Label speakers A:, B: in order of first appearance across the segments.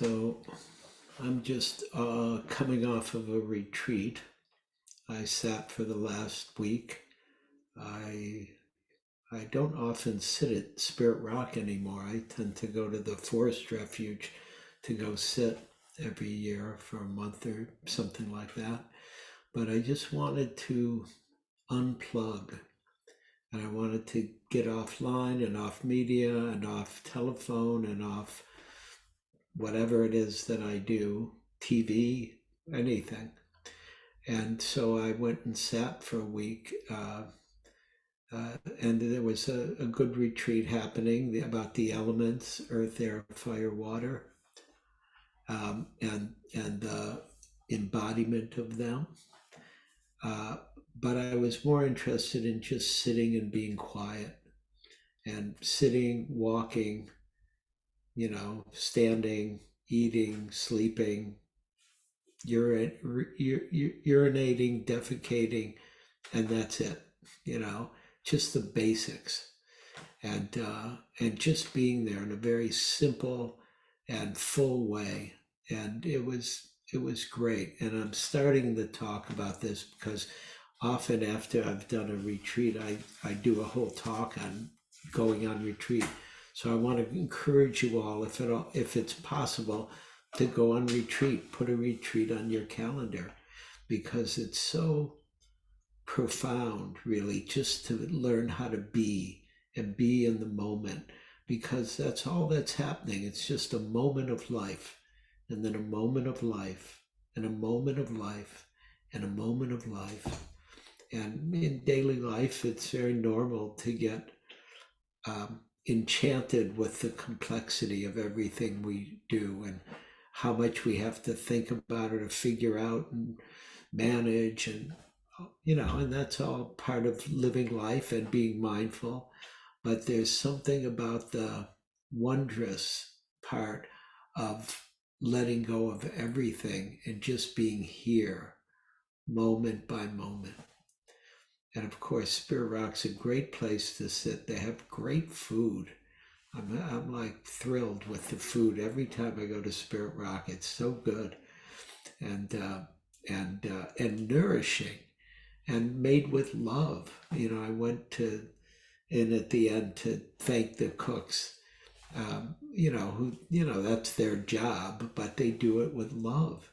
A: So I'm just coming off of a retreat. I sat for the last week. I I don't often sit at Spirit Rock anymore. I tend to go to the Forest Refuge to go sit every year for a month or something like that. But I just wanted to unplug and I wanted to get offline and off media and off telephone and off whatever it is that I do, TV, anything. And so I went and sat for a week, and there was a good retreat happening about the elements, earth, air, fire, water, and the embodiment of them. Uh, but I was more interested in just sitting and being quiet and sitting, walking, standing, eating, sleeping, urinating, defecating, and that's it. You know, just the basics, and just being there in a very simple and full way. And it was great. And I'm starting to talk about this because often after I've done a retreat, I do a whole talk on going on retreat. So I want to encourage you all, if it's possible, to go on retreat. Put a retreat on your calendar because it's so profound, really, just to learn how to be and be in the moment, because that's all that's happening. It's just a moment of life, and then a moment of life, and a moment of life, and a moment of life. And in daily life, it's very normal to get enchanted with the complexity of everything we do and how much we have to think about it or figure out and manage, and that's all part of living life and being mindful. But there's something about the wondrous part of letting go of everything and just being here moment by moment. And of course, Spirit Rock's a great place to sit. They have great food. I'm like thrilled with the food every time I go to Spirit Rock. It's so good and and nourishing and made with love. I went to in at the end to thank the cooks. Who that's their job, but they do it with love,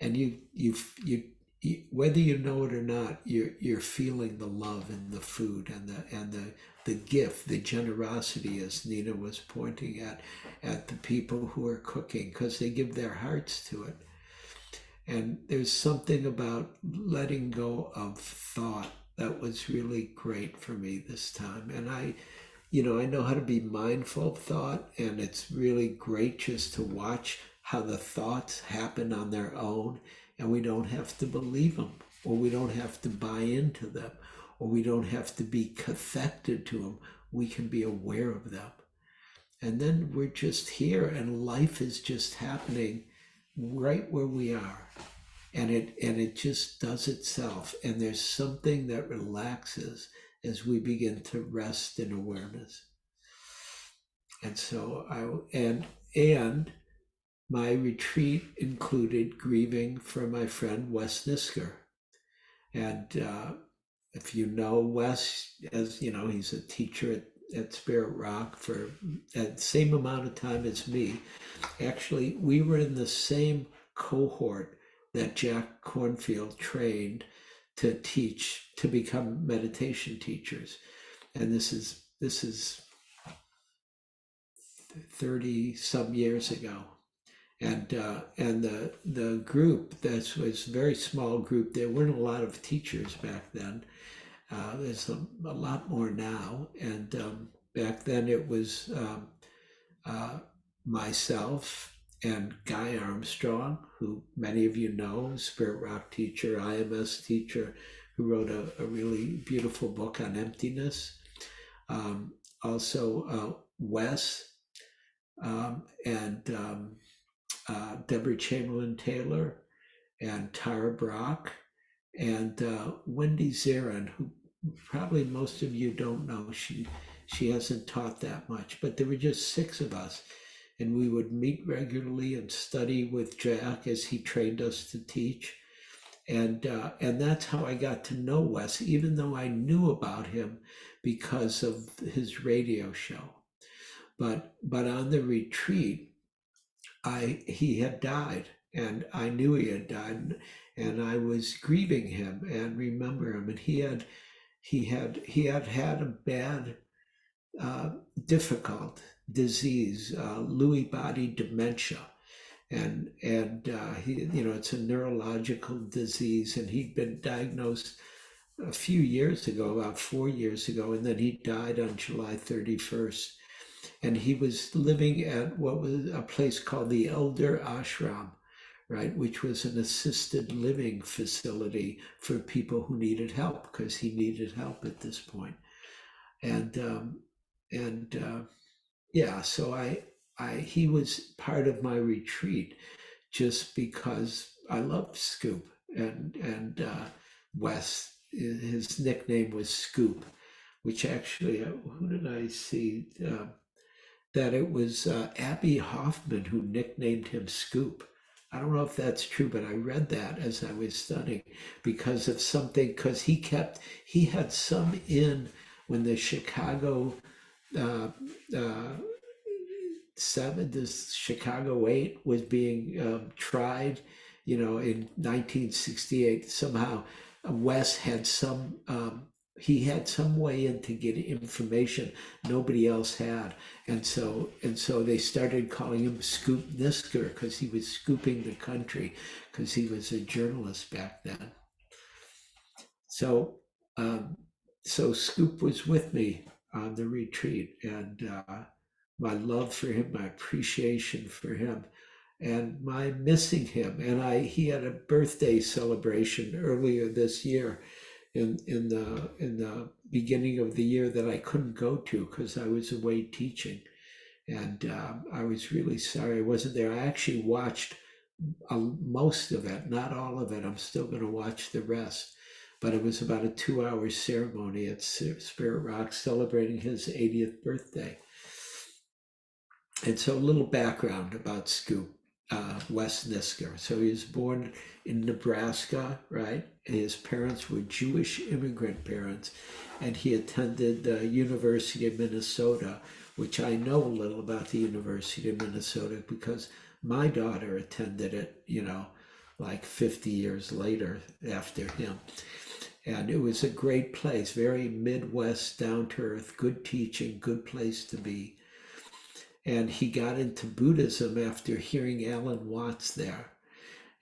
A: and you whether you know it or not, you're feeling the love in the food and the gift, the generosity, as Nina was pointing at the people who are cooking, because they give their hearts to it. And there's something about letting go of thought that was really great for me this time. And I know how to be mindful of thought, and it's really great just to watch how the thoughts happen on their own, and we don't have to believe them, or we don't have to buy into them, or we don't have to be cathected to them. We can be aware of them. And then we're just here, and life is just happening right where we are, and it just does itself, and there's something that relaxes as we begin to rest in awareness. And so and my retreat included grieving for my friend Wes Nisker. And if you know Wes, as you know, he's a teacher at Spirit Rock for the same amount of time as me. Actually, we were in the same cohort that Jack Cornfield trained to teach, to become meditation teachers. And this is 30 some years ago. And the group, that was a very small group. There weren't a lot of teachers back then. There's a lot more now. And back then it was myself and Guy Armstrong, who many of you know, Spirit Rock teacher, IMS teacher, who wrote a really beautiful book on emptiness. Also Wes, and Deborah Chamberlain Taylor, and Tara Brock, and Wendy Zarin, who probably most of you don't know. She hasn't taught that much, but there were just 6 of us. and we would meet regularly and study with Jack as he trained us to teach. And that's how I got to know Wes, even though I knew about him because of his radio show. But on the retreat, I he had died, and I knew he had died, and I was grieving him and remember him, and he had a bad, uh, difficult disease, Lewy body dementia, and he, it's a neurological disease, and he'd been diagnosed a few years ago, about 4 years ago, and then he died on July 31st. And he was living at what was a place called the Elder Ashram, right, which was an assisted living facility for people who needed help because he needed help at this point. And and yeah, so he was part of my retreat just because I loved Scoop and Wes. His nickname was Scoop, which actually, who did I see? That it was Abby Hoffman who nicknamed him Scoop. I don't know if that's true, but I read that as I was studying because of something, because he had some in when the Chicago uh, uh, seven, this Chicago 8 was being tried, in 1968. Somehow, Wes had he had some way in to get information nobody else had, and so they started calling him Scoop Nisker because he was scooping the country because he was a journalist back then. So, um, so Scoop was with me on the retreat, and my love for him, my appreciation for him, and my missing him. And he had a birthday celebration earlier this year, in the beginning of the year that I couldn't go to because I was away teaching, and I was really sorry I wasn't there. I actually watched most of it, not all of it. I'm still going to watch the rest. But it was about a 2 hour ceremony at Spirit Rock celebrating his 80th birthday. And so, a little background about Scoop, Wes Nisker. So, he was born in Nebraska, right? His parents were Jewish immigrant parents, and he attended the University of Minnesota, which I know a little about the University of Minnesota because my daughter attended it, like 50 years later after him. And it was a great place, very Midwest, down to earth, good teaching, good place to be. And he got into Buddhism after hearing Alan Watts there.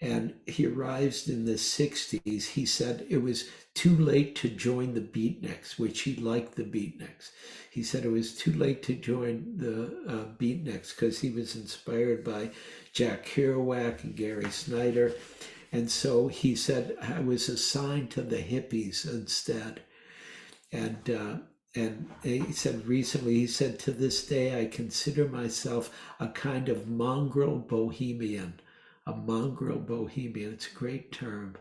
A: And he arrived in the 60s. He said it was too late to join the beatniks, which he liked the beatniks. He said it was too late to join the beatniks because he was inspired by Jack Kerouac and Gary Snyder. And so he said, I was assigned to the hippies instead. And he said recently, to this day, I consider myself a kind of mongrel bohemian. A mongrel bohemian, it's a great term.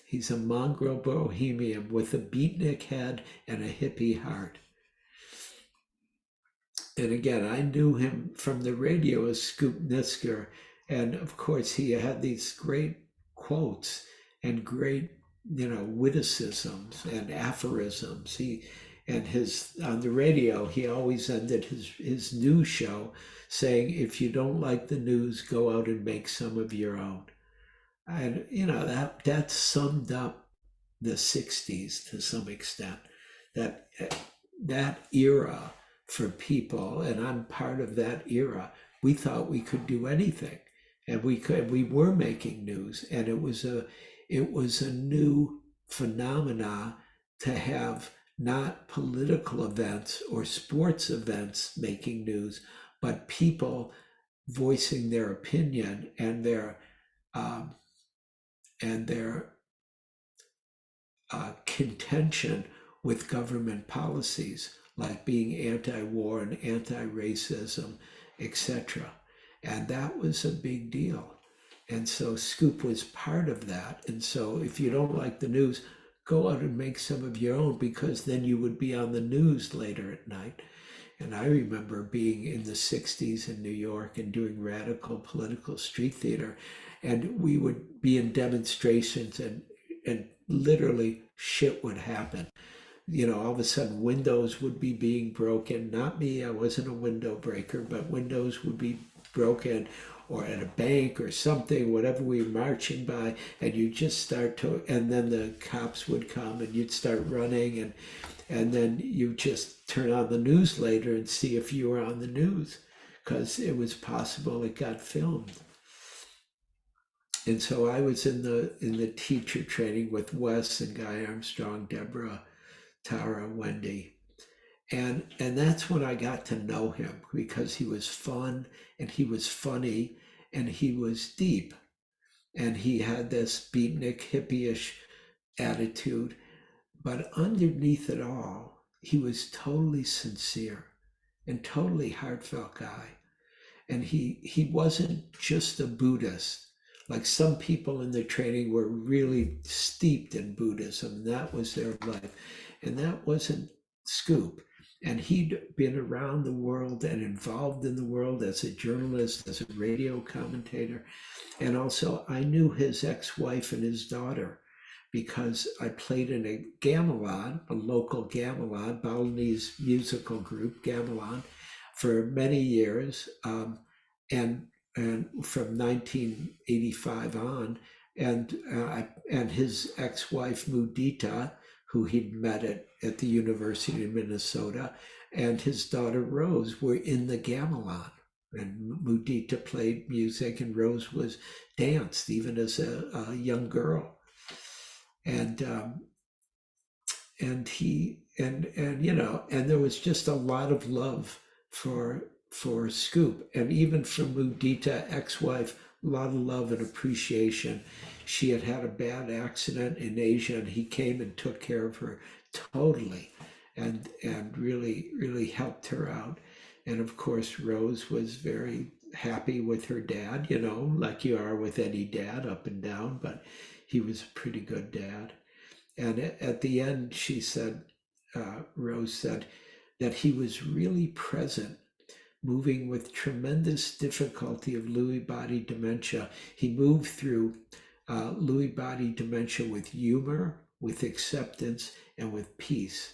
A: He's a mongrel bohemian with a beatnik head and a hippie heart. And again, I knew him from the radio as Scoop Nisker. And of course, he had these great quotes and great, witticisms and aphorisms. On the radio, he always ended his news show saying, if you don't like the news, go out and make some of your own. And, that summed up the 60s to some extent. That era for people, and I'm part of that era, we thought we could do anything. And we were making news, and it was a new phenomena to have not political events or sports events making news, but people voicing their opinion and um, their contention with government policies, like being anti-war and anti-racism, etc. And that was a big deal. And so Scoop was part of that. And so if you don't like the news, go out and make some of your own, because then you would be on the news later at night. And I remember being in the 60s in New York and doing radical political street theater. And we would be in demonstrations, and literally shit would happen. All of a sudden windows would be being broken. Not me, I wasn't a window breaker, but windows would be broken, or at a bank or something, whatever we were marching by, and you just start to, and then the cops would come and you'd start running, and then you just turn on the news later and see if you were on the news, because it was possible it got filmed. And so I was in the teacher training with Wes and Guy Armstrong, Deborah, Tara, Wendy. And that's when I got to know him, because he was fun and he was funny and he was deep, and he had this beatnik hippie-ish attitude, but underneath it all, he was totally sincere and totally heartfelt guy. And he wasn't just a Buddhist. Like some people in the training were really steeped in Buddhism. That was their life. And that wasn't Scoop. And he'd been around the world and involved in the world as a journalist, as a radio commentator. And also, I knew his ex-wife and his daughter, because I played in a gamelan, a local gamelan, Balinese musical group, gamelan, for many years, and from 1985 on, and his ex-wife Mudita, who he'd met at the University of Minnesota, and his daughter Rose were in the gamelan. And Mudita played music, and Rose was danced even as a young girl. And he and there was just a lot of love for Scoop, and even for Mudita, ex-wife, a lot of love and appreciation. She had had a bad accident in Asia, and he came and took care of her totally, and really helped her out. And of course, Rose was very happy with her dad, like you are with any dad, up and down, but he was a pretty good dad. And at the end, she said, Rose said, that he was really present, moving with tremendous difficulty of Lewy body dementia. He moved through Lewy body dementia with humor, with acceptance, and with peace.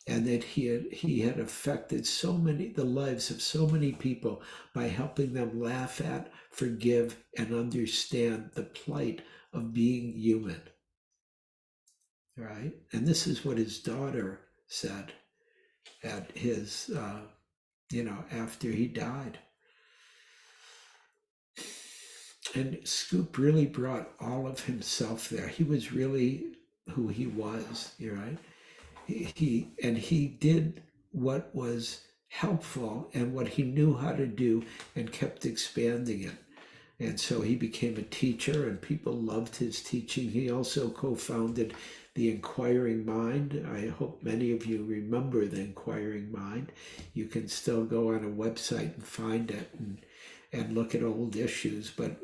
A: And that he had affected the lives of so many people by helping them laugh at, forgive, and understand the plight of being human. Right? And this is what his daughter said at his, after he died. And Scoop really brought all of himself there. He was really who he was, right? He did what was helpful and what he knew how to do, and kept expanding it. And so he became a teacher, and people loved his teaching. He also co-founded the Inquiring Mind. I hope many of you remember the Inquiring Mind. You can still go on a website and find it and look at old issues. But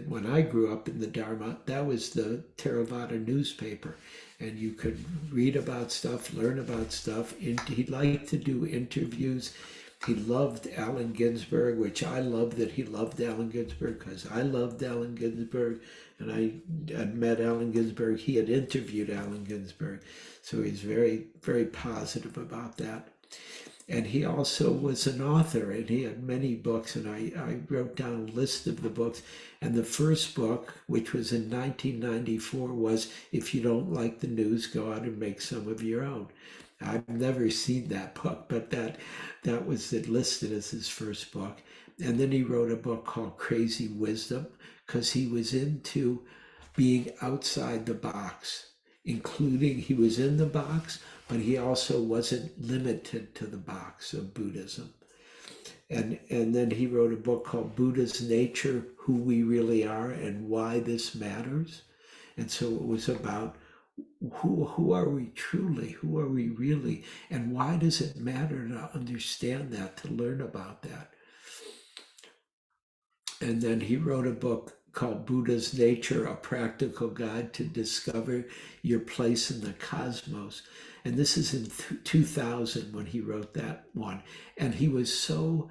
A: when I grew up in the Dharma, that was the Theravada newspaper. And you could read about stuff, learn about stuff. He liked to do interviews. He loved Allen Ginsberg, which I love that he loved Allen Ginsberg, because I loved Allen Ginsberg, and I had met Allen Ginsberg. He had interviewed Allen Ginsberg, so he's very, very positive about that. And he also was an author, and he had many books, and I wrote down a list of the books. And the first book, which was in 1994, was If You Don't Like the News, Go Out and Make Some of Your Own. I've never seen that book, but that was listed as his first book. And then he wrote a book called Crazy Wisdom, because he was into being outside the box, including he was in the box, but he also wasn't limited to the box of Buddhism. And then he wrote a book called Buddha's Nature, Who We Really Are and Why This Matters. And so it was about who are we truly, who are we really, and why does it matter to understand that, to learn about that. And then he wrote a book called Buddha's Nature, a Practical Guide to Discover Your Place in the Cosmos. And this is in 2000 when he wrote that one. And he was so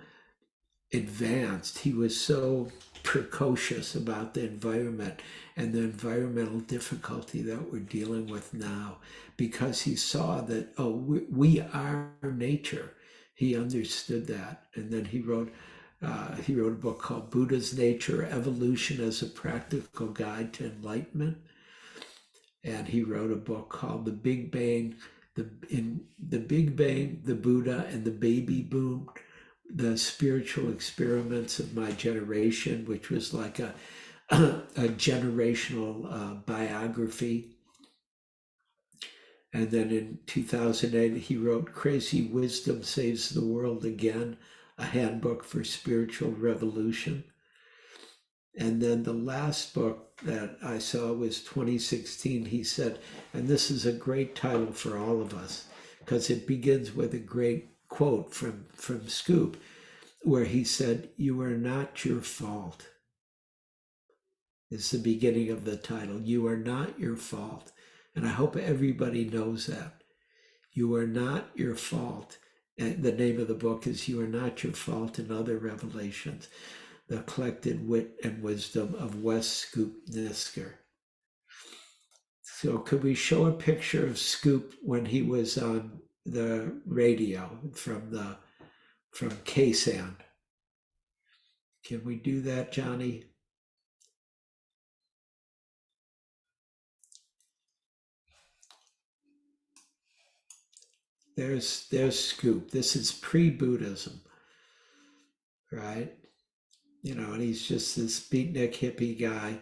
A: advanced, he was so precocious about the environment and the environmental difficulty that we're dealing with now, because he saw that, oh, we are nature. He understood that. And then he wrote a book called Buddha's Nature, Evolution as a Practical Guide to Enlightenment. And he wrote a book called The Big Bang, the Big Bang, the Buddha, and the Baby Boom, the Spiritual Experiments of My Generation, which was like a generational biography. And then in 2008, he wrote Crazy Wisdom Saves the World Again, a handbook for spiritual revolution. And then the last book that I saw was 2016. He said, and this is a great title for all of us, because it begins with a great quote from Scoop, where he said, "You are not your fault." It's the beginning of the title. You are not your fault. And I hope everybody knows that. You are not your fault. And the name of the book is You Are Not Your Fault and Other Revelations, the collected wit and wisdom of West Scoop Nisker. So could we show a picture of Scoop when he was on the radio from KSAN? Can we do that, Johnny? There's Scoop. This is pre-Buddhism, right? You know, and he's just this beatnik hippie guy,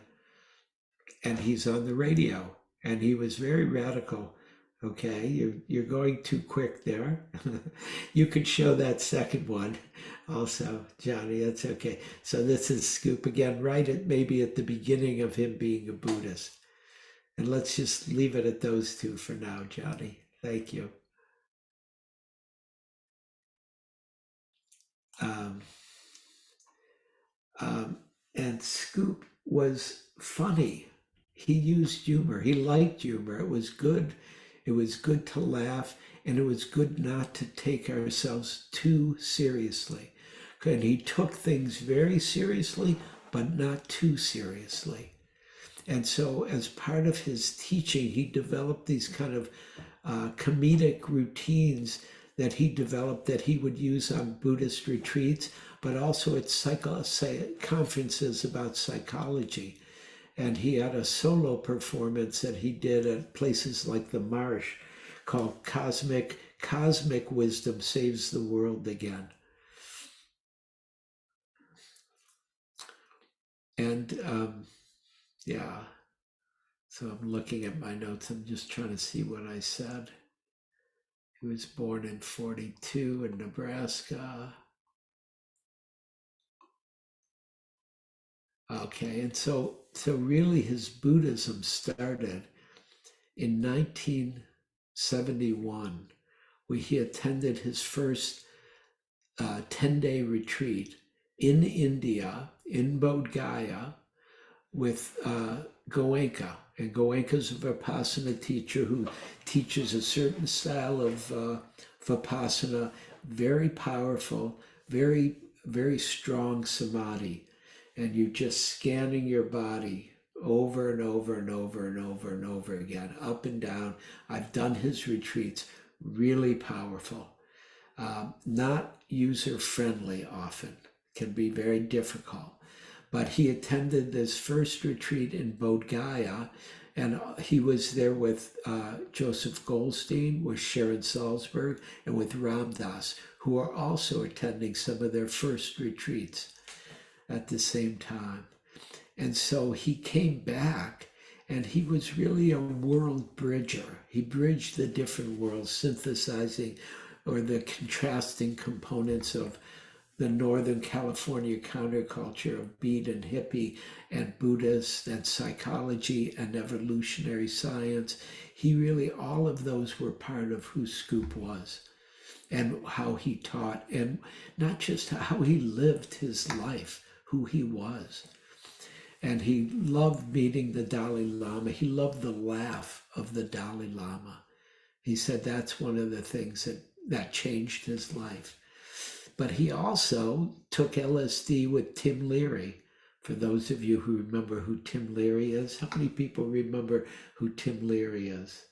A: and he's on the radio, and he was very radical. Okay, you're going too quick there. You could show that second one also, Johnny. That's okay. So this is Scoop again, right at maybe at the beginning of him being a Buddhist. And let's just leave it at those two for now, Johnny. Thank you. Um, and Scoop was funny. He used humor. He liked humor. It was good. It was good to laugh, and it was good not to take ourselves too seriously. And he took things very seriously, but not too seriously. And so, as part of his teaching, he developed these kind of comedic routines that he developed that he would use on Buddhist retreats, but also at conferences about psychology. And he had a solo performance that he did at places like the Marsh called Cosmic Wisdom Saves the World Again. And yeah, so I'm looking at my notes. I'm just trying to see what I said. He was born in 42 in Nebraska. Okay, and so really his Buddhism started in 1971, where he attended his first 10-day retreat in India, in Bodh Gaya, with Goenka. And Goenka's a Vipassana teacher who teaches a certain style of Vipassana, very powerful, very, very strong samadhi. And you're just scanning your body over and over and over and over and over again, up and down. I've done his retreats, really powerful. Not user-friendly often, can be very difficult. But he attended this first retreat in Bodh Gaya, and he was there with Joseph Goldstein, with Sharon Salzberg, and with Ram Dass, who are also attending some of their first retreats at the same time. And so he came back, and he was really a world bridger. He bridged the different worlds, synthesizing or the contrasting components of the Northern California counterculture of beat and hippie and Buddhist and psychology and evolutionary science. He really, all of those were part of who Scoop was and how he taught, and not just how he lived his life, who he was. And he loved meeting the Dalai Lama. He loved the laugh of the Dalai Lama. He said that's one of the things that changed his life. But he also took LSD with Tim Leary. For those of you who remember who Tim Leary is, how many people remember who Tim Leary is?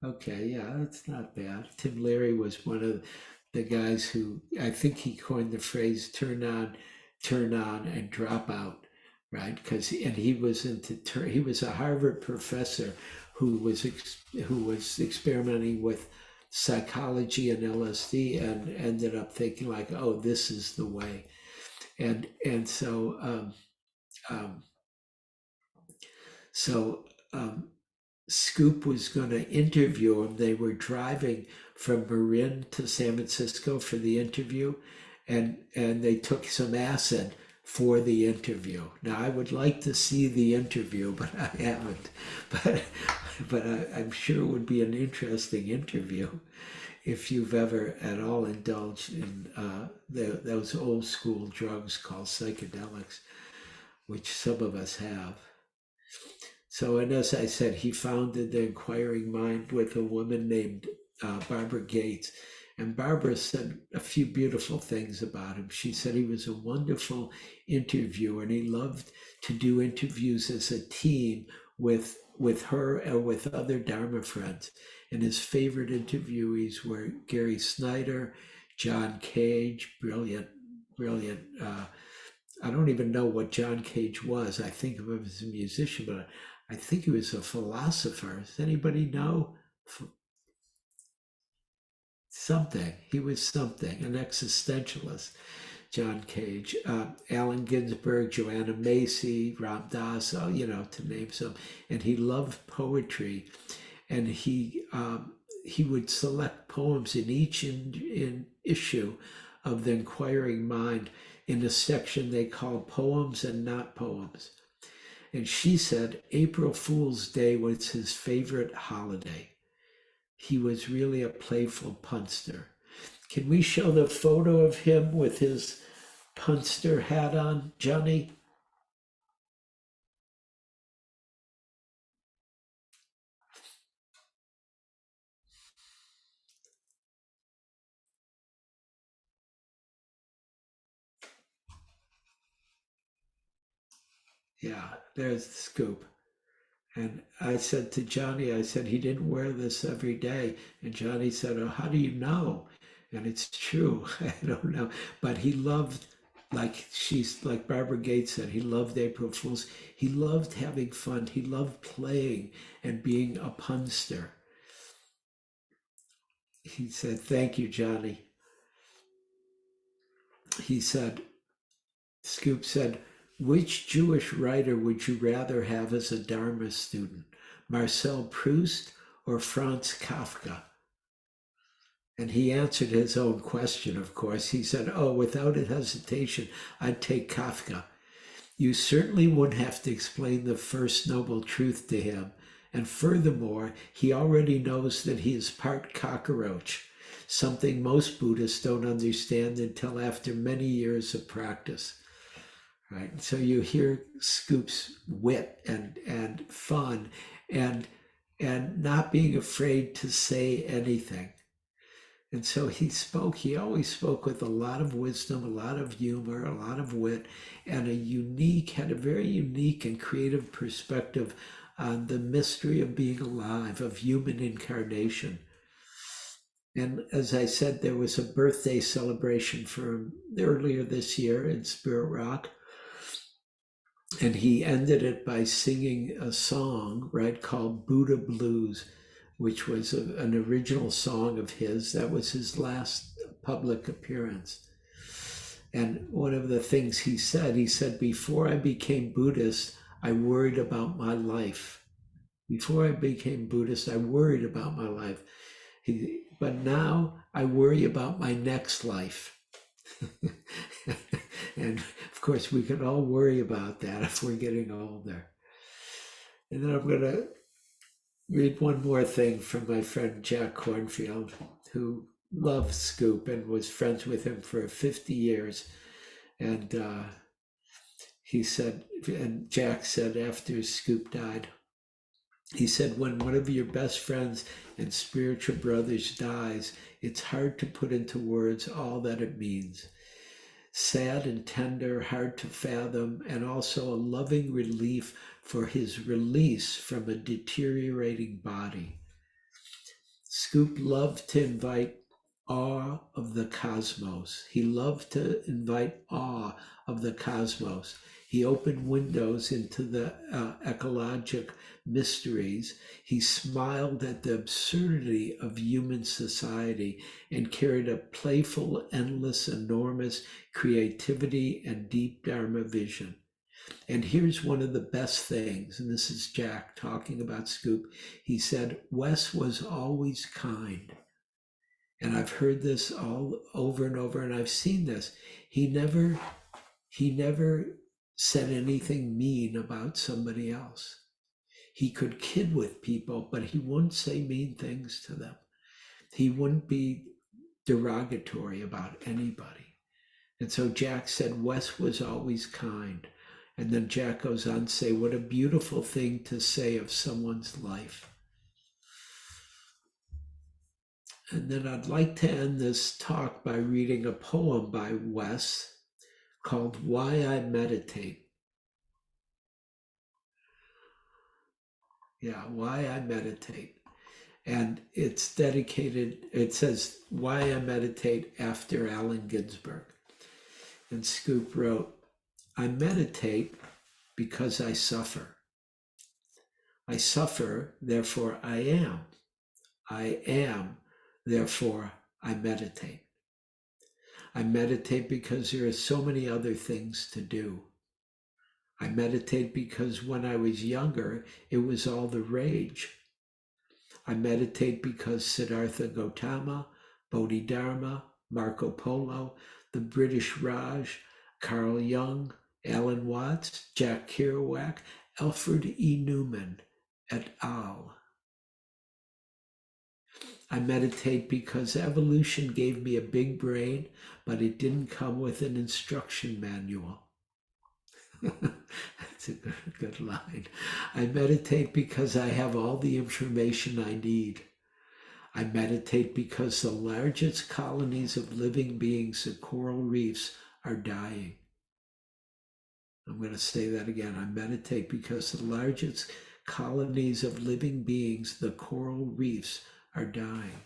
A: Okay, yeah, that's not bad. Tim Leary was one of the guys who I think he coined the phrase turn on and drop out, right? Because and he was he was a Harvard professor who was experimenting with psychology and LSD and ended up thinking like, oh, this is the way. And um, so Scoop was going to interview him. They were driving from Marin to San Francisco for the interview, and they took some acid for the interview. Now I would like to see the interview, but I haven't. But I'm sure it would be an interesting interview if you've ever at all indulged in those old school drugs called psychedelics, which some of us have. So, and as I said, he founded the Inquiring Mind with a woman named Barbara Gates. And Barbara said a few beautiful things about him. She said he was a wonderful interviewer and he loved to do interviews as a team with her or with other Dharma friends. And his favorite interviewees were Gary Snyder, John Cage, brilliant. I don't even know what John Cage was. I think of him as a musician, but I think he was a philosopher. Does anybody know? Something. He was something, an existentialist. John Cage, Allen Ginsberg, Joanna Macy, Ram Dass, to name some. And he loved poetry, and he would select poems in each in issue of the Inquiring Mind in a section they called Poems and Not Poems. And she said April Fool's Day was his favorite holiday. He was really a playful punster. Can we show the photo of him with his punster hat on, Johnny? Yeah, there's the scoop. And I said to Johnny, I said, he didn't wear this every day. And Johnny said, oh, how do you know? And it's true. I don't know. But he loved, like Barbara Gates said, he loved April Fools. He loved having fun. He loved playing and being a punster. He said, thank you, Johnny. He said, Scoop said, which Jewish writer would you rather have as a Dharma student, Marcel Proust or Franz Kafka? And he answered his own question, of course. He said, oh, without a hesitation, I'd take Kafka. You certainly wouldn't have to explain the first noble truth to him. And furthermore, he already knows that he is part cockroach, something most Buddhists don't understand until after many years of practice. Right? So you hear Scoop's wit and fun and not being afraid to say anything. And so he always spoke with a lot of wisdom, a lot of humor, a lot of wit, and had a very unique and creative perspective on the mystery of being alive, of human incarnation. And as I said, there was a birthday celebration for him earlier this year in Spirit Rock. And he ended it by singing a song, right, called Buddha Blues, which was an original song of his. That was his last public appearance. And one of the things he said, before I became Buddhist, I worried about my life. Before I became Buddhist, I worried about my life. But now I worry about my next life. And of course, we can all worry about that if we're getting older. And then I'm going to read one more thing from my friend Jack Cornfield, who loved Scoop and was friends with him for 50 years. And He said, and Jack said after Scoop died, he said, when one of your best friends and spiritual brothers dies, it's hard to put into words all that it means. Sad and tender, hard to fathom, and also a loving relief for his release from a deteriorating body. Scoop loved to invite awe of the cosmos. He loved to invite awe of the cosmos. He opened windows into the ecologic mysteries. He smiled at the absurdity of human society and carried a playful, endless, enormous creativity and deep Dharma vision. And here's one of the best things, and this is Jack talking about Scoop. He said, Wes was always kind. And I've heard this all over and over, and I've seen this. He never said anything mean about somebody else. He could kid with people, but he wouldn't say mean things to them. He wouldn't be derogatory about anybody. And so Jack said, Wes was always kind. And then Jack goes on to say, what a beautiful thing to say of someone's life. And then I'd like to end this talk by reading a poem by Wes called Why I Meditate. Yeah, Why I Meditate. And it's dedicated, it says, Why I Meditate after Allen Ginsberg. And Scoop wrote, I meditate because I suffer. I suffer, therefore I am. I am, therefore I meditate. I meditate because there are so many other things to do. I meditate because when I was younger, it was all the rage. I meditate because Siddhartha Gautama, Bodhidharma, Marco Polo, the British Raj, Carl Jung, Alan Watts, Jack Kerouac, Alfred E. Newman, et al. I meditate because evolution gave me a big brain, but it didn't come with an instruction manual. That's a good line. I meditate because I have all the information I need. I meditate because the largest colonies of living beings, the coral reefs, are dying. I'm going to say that again. I meditate because the largest colonies of living beings, the coral reefs, are dying.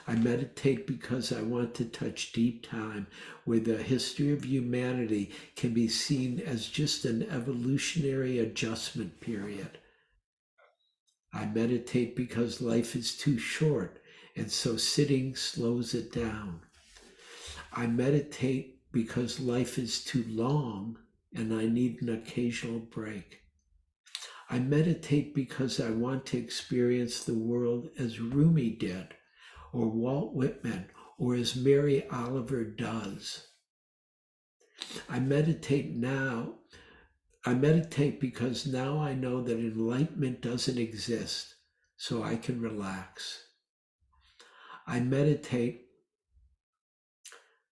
A: I meditate because I want to touch deep time where the history of humanity can be seen as just an evolutionary adjustment period. I meditate because life is too short, and so sitting slows it down. I meditate because life is too long, and I need an occasional break. I meditate because I want to experience the world as Rumi did, or Walt Whitman, or as Mary Oliver does. I meditate because now I know that enlightenment doesn't exist, so I can relax. I meditate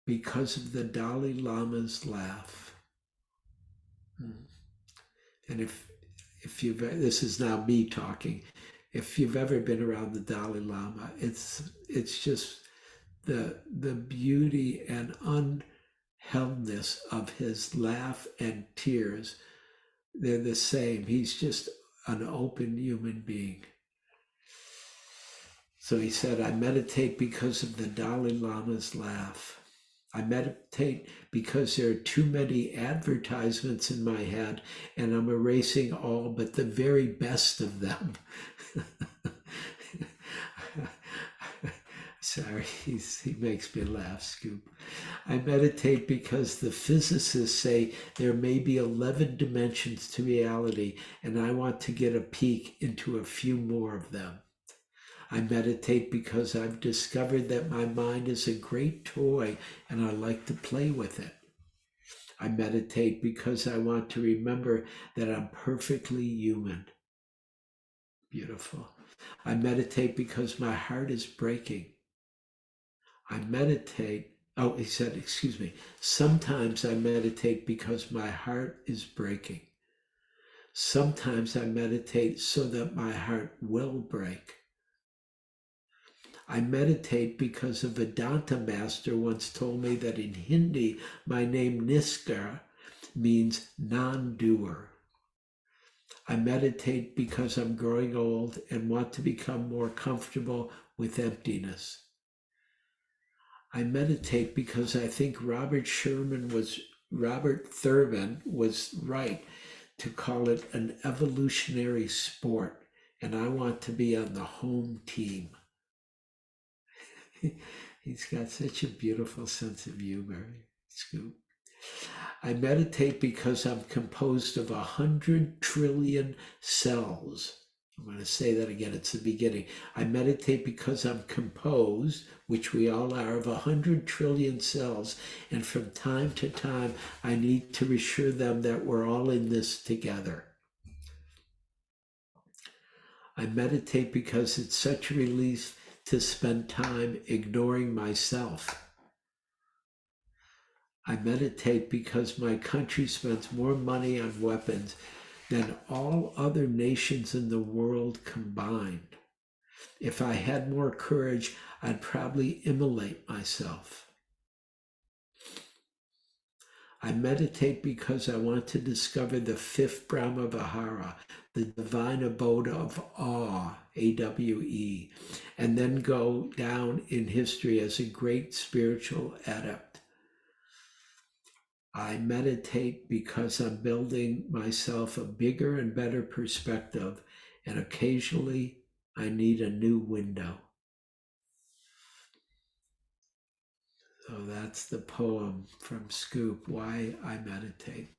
A: because of the Dalai Lama's laugh. And if you've, this is now me talking, if you've ever been around the Dalai Lama, it's just the beauty and unheldness of his laugh and tears. They're the same. He's just an open human being. So he said, I meditate because of the Dalai Lama's laugh. I meditate because there are too many advertisements in my head and I'm erasing all but the very best of them. Sorry, he makes me laugh, Scoop. I meditate because the physicists say there may be 11 dimensions to reality, and I want to get a peek into a few more of them. I meditate because I've discovered that my mind is a great toy and I like to play with it. I meditate because I want to remember that I'm perfectly human. Beautiful. I meditate because my heart is breaking. I meditate Oh, he said, excuse me. Sometimes I meditate because my heart is breaking. Sometimes I meditate so that my heart will break. I meditate because a Vedanta master once told me that in Hindi, my name Nisker means non-doer. I meditate because I'm growing old and want to become more comfortable with emptiness. I meditate because I think Robert Thurman was right to call it an evolutionary sport, and I want to be on the home team. He's got such a beautiful sense of humor, Scoop. I meditate because I'm composed of 100 trillion cells. I'm going to say that again. It's the beginning. I meditate because I'm composed, which we all are, of 100 trillion cells. And from time to time, I need to reassure them that we're all in this together. I meditate because it's such a relief to spend time ignoring myself. I meditate because my country spends more money on weapons than all other nations in the world combined. If I had more courage, I'd probably immolate myself. I meditate because I want to discover the fifth Brahma Vihara, the divine abode of awe, AWE, and then go down in history as a great spiritual adept. I meditate because I'm building myself a bigger and better perspective, and occasionally I need a new window. So that's the poem from Scoop, Why I Meditate.